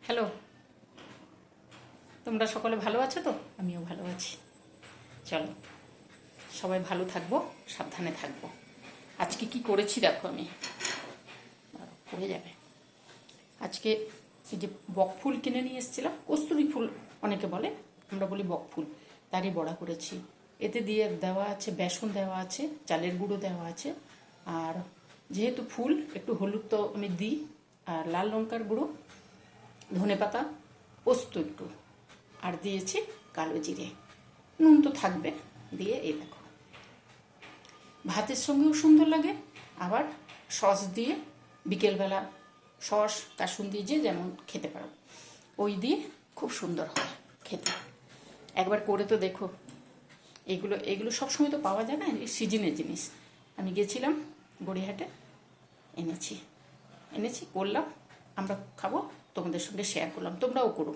Hello, তোমরা সকলে ভালো আছো তো? আমিও ভালো আছি। চলো সবাই ভালো থাকবো, সাবধানে থাকবো। আজকে কি করেছি দেখো, আমি পড়ে যাবে। আজকে এই যে বক ফুল কিনে নিয়ে এসেছিলাম, কস্তুরি ফুল অনেকে বলে, আমরা বলি বক ফুল, তারই বড়া করেছি। এতে দিয়ে দেওয়া আছে বেসন, দেওয়া আছে চালের গুঁড়ো, দেওয়া আছে। আর যেহেতু ফুল, একটু হলুদ তো আমি দিই, আর লাল লঙ্কার গুঁড়ো, ধনেপাতা, পোস্ত একটু, আর দিয়েছি কালো জিরে, নুন তো থাকবে, দিয়ে এই দেখো। ভাতের সঙ্গেও সুন্দর লাগে, আবার সস দিয়ে বিকেলবেলা সস কাসুন্দি যে যেমন খেতে পারো, ওই দিয়ে খুব সুন্দর হয় খেতে। একবার করে তো দেখো। এগুলো এগুলো সবসময় তো পাওয়া যায় না, সিজনের জিনিস। আমি গেছিলাম গড়িয়াহাটে, এনেছি করলাম, আমরা খাবো, তোমাদের সঙ্গে শেয়ার করলাম, তোমরাও করো।